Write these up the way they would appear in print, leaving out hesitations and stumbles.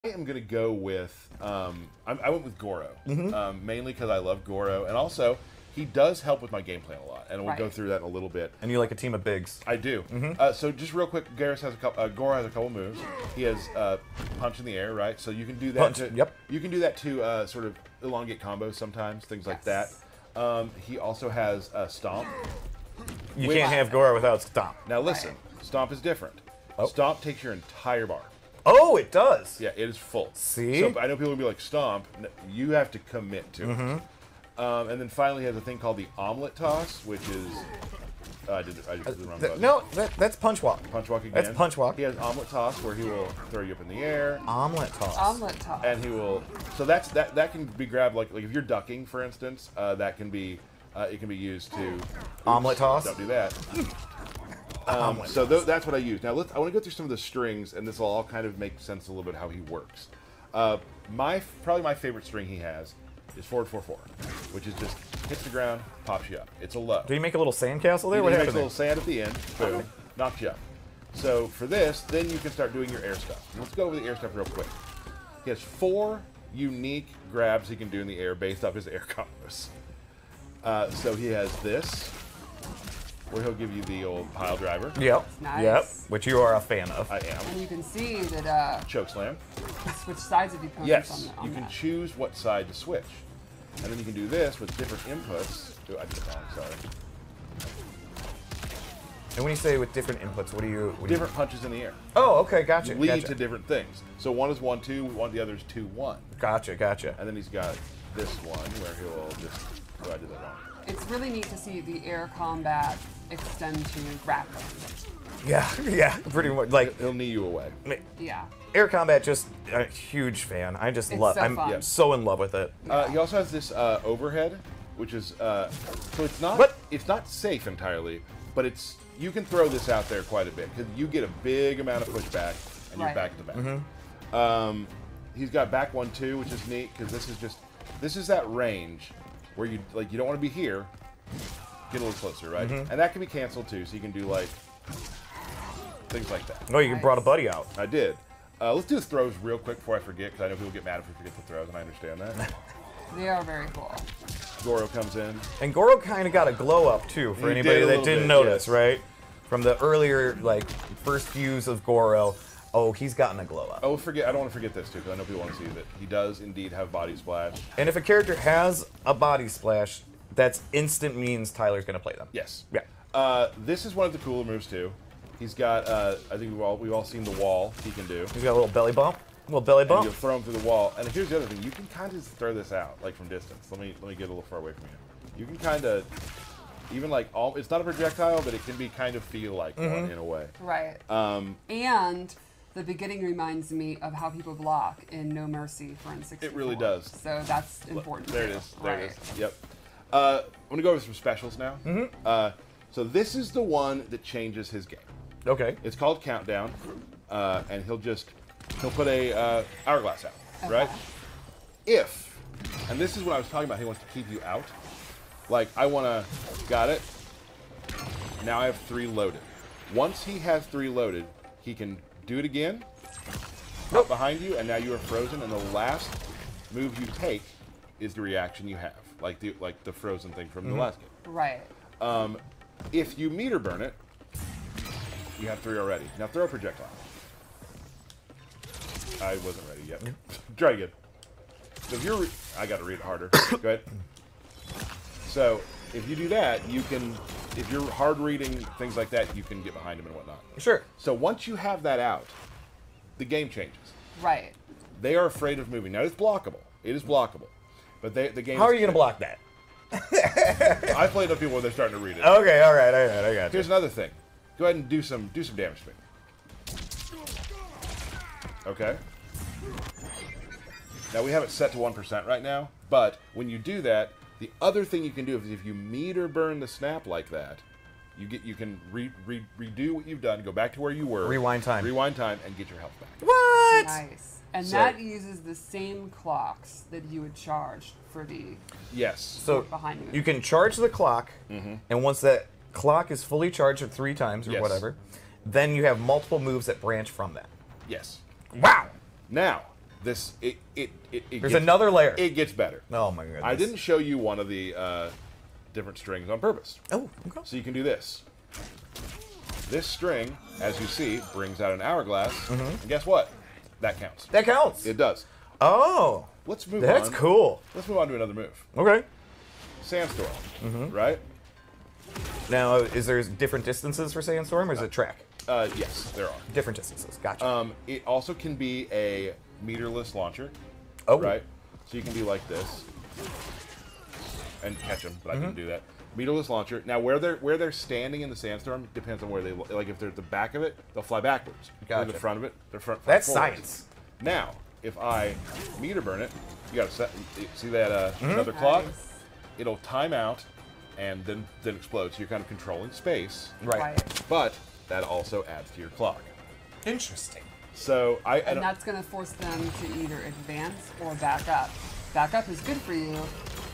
I am going to go with, I went with Goro, mainly because I love Goro, and also he does help with my game plan a lot, and we'll go through that in a little bit. And you like a team of bigs. I do. So just real quick, Goro has a couple moves. He has punch in the air, right? So you can do that. You can do that to sort of elongate combos sometimes, things like that. He also has stomp. You can't have Goro without stomp. Now listen, stomp is different. Stomp takes your entire bar. Oh, it does. Yeah, it is full. See? So I know people will be like, stomp. You have to commit to it. And then finally, he has a thing called the omelet toss, which is. I did the wrong button. No, that's punch walk. Punch walk again. That's punch walk. He has omelet toss, where he will throw you up in the air. Omelet toss. Omelet toss. And he will. So that can be grabbed like if you're ducking, for instance. That can be. It can be used to. Omelet toss. Don't do that. So that's what I use. Now I want to go through some of the strings, and this will all kind of make sense a little bit how he works. Probably my favorite string he has is forward 4-4, which is just hits the ground, pops you up. It's a low. Do you make a little sandcastle there? He makes a little sand at the end, boom, knocks you up. So for this, then you can start doing your air stuff. Let's go over the air stuff real quick. He has 4 unique grabs he can do in the air based off his air combos. So he has this, where he'll give you the old pile driver. Yep. Nice. Yep. Which you are a fan of. I am. And you can see that choke slam. you switch sides of the opponents Yes, on you can that. choose what side to switch. And then you can do this with different inputs. Oh, I did it wrong, sorry. And when you say with different inputs, what do you... Different punches in the air. Oh, okay, gotcha. Lead to different things. So one is 1-2, the other is 2-1. Gotcha. And then he's got this one where he'll just... Oh, I did that wrong. It's really neat to see the air combat extend to grappling. Yeah, pretty much. Like, he'll knee you away. Yeah. Air combat, just a huge fan. I just love. So I'm fun. so in love with it. He also has this overhead, which is so it's not it's not safe entirely, but it's you can throw this out there quite a bit because you get a big amount of pushback and you're back to back. He's got back 1-2, which is neat because this is that range where you don't want to be here, get a little closer, right? And that can be canceled too, so you can do like things like that. Oh, you brought a buddy out. I did. Let's do the throws real quick before I forget, because I know people get mad if we forget the throws, and I understand that. They are very cool. Goro comes in. And Goro kind of got a glow up too, for anybody that didn't notice, right? From the earlier, first views of Goro, he's gotten a glow up. Oh, I don't want to forget this too, because I know people want to see that he does indeed have body splash. And if a character has a body splash, that's instant means Tyler's going to play them. Yes. Yeah. This is one of the cooler moves too. He's got, I think we've all seen the wall he can do. He's got a little belly bump. And you'll throw him through the wall. And here's the other thing: you can kind of throw this out, like from distance. Let me get a little far away from you. You can kind of, even it's not a projectile, but it can be kind of feel like one in a way. Right. And the beginning reminds me of how people block in No Mercy for N64. It really does. So that's important. There it is. There it is. Yep. I'm gonna go over some specials now. So this is the one that changes his game. Okay. It's called Countdown, and he'll put a hourglass out, right? And this is what I was talking about. He wants to keep you out. Like got it. Now I have 3 loaded. Once he has 3 loaded, he can do it again. Up behind you, and now you are frozen. And the last move you take is the reaction you have, like the frozen thing from the last game. Right. If you meter burn it, you have 3 already. Now throw a projectile. I wasn't ready yet. Try again. So if I got to read it harder. Go ahead. So if you do that, you can. If you're hard reading things like that, you can get behind him and whatnot. Sure. So once you have that out, the game changes. Right. They are afraid of moving. Now it's blockable. It is blockable, but the game. How are you gonna block that? I played with people when they're starting to read it. Okay, all right, I got you. Here's another thing. Go ahead and do some damage to me. Okay. Now we have it set to 1% right now, but when you do that, the other thing you can do is if you meter burn the snap like that, you can redo what you've done, go back to where you were, rewind time, and get your health back. What? Nice. And that uses the same clocks that you would charge for the So behind you. You can charge the clock, and once that clock is fully charged 3 times or whatever, then you have multiple moves that branch from that. Yes. Wow. Now, This There's another layer. It gets better. Oh my goodness. I didn't show you one of the different strings on purpose. Oh, okay. So you can do this. This string, as you see, brings out an hourglass. And guess what? That counts. That counts. It does. Oh. Let's move on. That's cool. Let's move on to another move. Okay. Sandstorm. Right? Now, is there different distances for Sandstorm, or is it track? Yes, there are. Different distances. Gotcha. It also can be a meterless launcher. Oh. Right? So you can be like this and catch them, but I didn't do that. Meterless launcher. Now, where they're standing in the sandstorm depends on where they like. If they're at the back of it, they'll fly backwards. Gotcha. If they're the front of it, they're front. That's forwards. science. Now, if I meter burn it, you got to set. See that another clock? Nice. It'll time out and then explode. So you're kind of controlling space. Right. But that also adds to your clock. Interesting. So And that's going to force them to either advance or back up. Back up is good for you.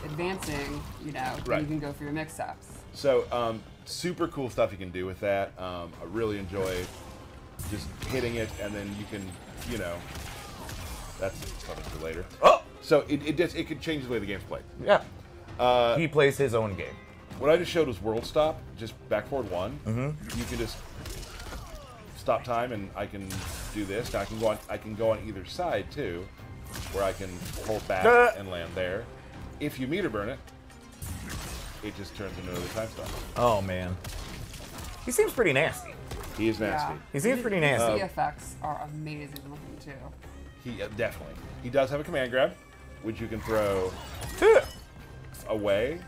Advancing, you know, then you can go for your mix-ups. So super cool stuff you can do with that. I really enjoy just hitting it, and then you can, you know, that's something for later. Oh. So it could change the way the game's played. Yeah. He plays his own game. What I just showed was world stop, just back forward 1. You can just stop time, and I can do this. Now I can go on either side too, where I can hold back and land there. If you meter burn it, it just turns into another time stop. Oh man. He seems pretty nasty. He is nasty. Yeah. He seems pretty nasty. The effects are amazing looking too. He definitely. He does have a command grab, which you can throw away,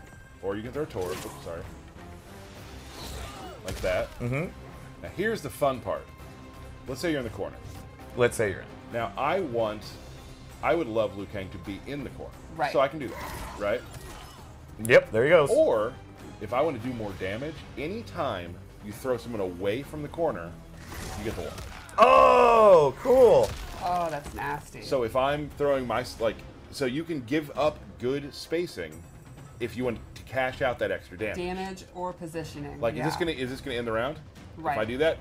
or you can throw toward. Oops, sorry. Like that. Now here's the fun part. Let's say you're in the corner. Let's say you're in. Now I would love Liu Kang to be in the corner. Right. So I can do that, right? Yep, there he goes. Or if I want to do more damage, anytime you throw someone away from the corner, you get the one. Oh, cool. Oh, that's nasty. So if I'm throwing so you can give up good spacing if you want to cash out that extra damage. Damage or positioning. Like, yeah. is this gonna end the round? Right. If I do that,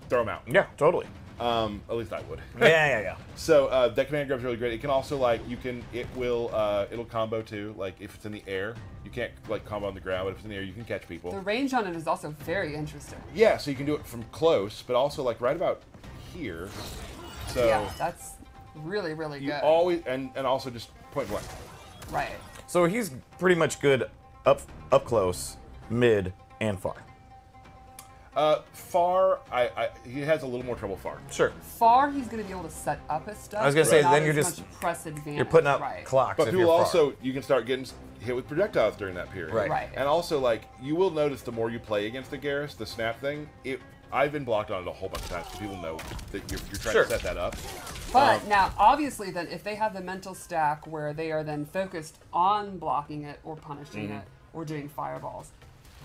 throw them out. Yeah, totally. At least I would. Yeah. So that command grab is really great. It can also it'll combo too. Like if it's in the air, you can't like combo on the ground, but if it's in the air, you can catch people. The range on it is also very interesting. Yeah, so you can do it from close, but also like right about here. So yeah, that's really, really you good. always and also just point blank. Right. So he's pretty much good up close, mid, and far. Far, he has a little more trouble far. Sure. Far, he's going to be able to set up his stuff. I was gonna say, not then you're as just- much press advantage. You're putting out right. clocks. But if people you're far. also, you can start getting hit with projectiles during that period. Right. Right. And also, like, you will notice the more you play against the Geras, the snap thing, I've been blocked on it a whole bunch of times because people know that you're trying Sure. to set that up. But now, obviously, then if they have the mental stack where they are then focused on blocking it or punishing it or doing fireballs,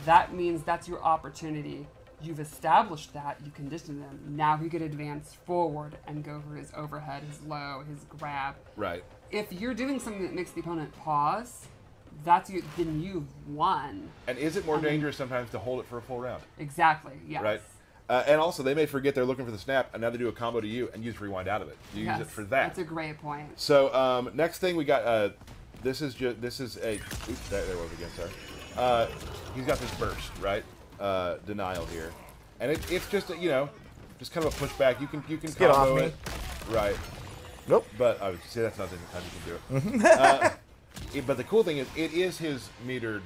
that means that's your opportunity. You've established that, you condition them. Now he could advance forward and go for his overhead, his low, his grab. Right. If you're doing something that makes the opponent pause, then you've won. And is it more dangerous sometimes to hold it for a full round? Exactly, yes. Right. And also, they may forget they're looking for the snap, and now they do a combo to you, and you just rewind out of it. You use it for that. That's a great point. So next thing we got, this is a, oops, there was again, sorry. He's got this burst, right? Denial here, and it's just just kind of a pushback. You can get off combo me. it, right? Nope. But I would say that's not the only time you can do it. But the cool thing is, it is his metered.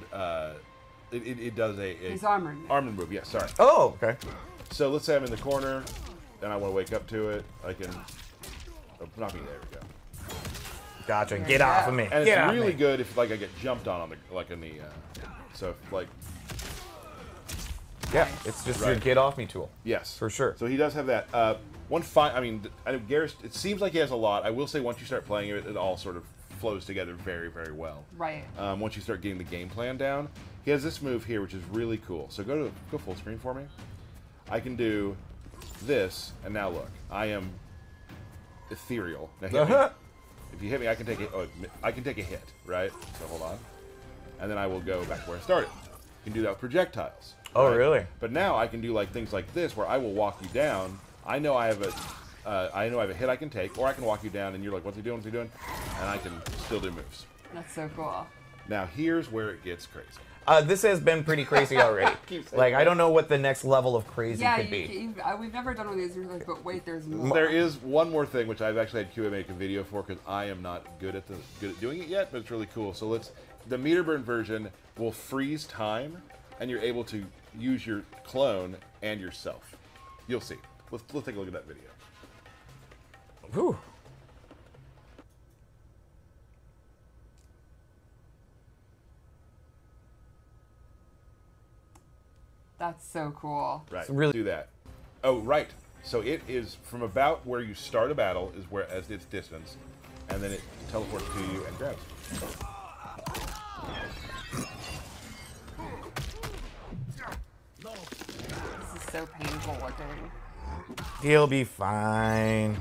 It does a His armored move. armored move. Yes, sorry. Oh, okay. So let's say I'm in the corner, and I want to wake up to it. I can not be there. We go. Gotcha. There Get you off go. of me. And Get it's off really me. good if like I get jumped on the in the so like Yeah, it's just your Right. get off me tool. yes For sure. So he does have that. I mean, Geras. It seems like he has a lot. I will say once you start playing it, it all sort of flows together very, very well. Right. Once you start getting the game plan down, he has this move here, which is really cool. So go full screen for me. I can do this, and now look, I am ethereal. Now hit me. If you hit me, I can take it. I can take a hit, right? So hold on, and then I will go back where I started. You can do that with projectiles. Oh, right? really? But now I can do like things like this, where I will walk you down. I know I have I know I have a hit I can take, or I can walk you down, and you're like, what's he doing? What's he doing? And I can still do moves. That's so cool. Now here's where it gets crazy. This has been pretty crazy already. Like, I don't know what the next level of crazy could be. We've never done one of these. You're like, but wait, there's more. There is one more thing which I've actually had QA make a video for because I am not good at doing it yet, but it's really cool. So the meter burn version will freeze time, and you're able to use your clone and yourself. You'll see. Let's take a look at that video. Whew. That's so cool. Right. It's really do that. Oh, right. So it is from about where you start a battle is where as its distance, and then it teleports to you and grabs you. This is so painful looking. He'll be fine.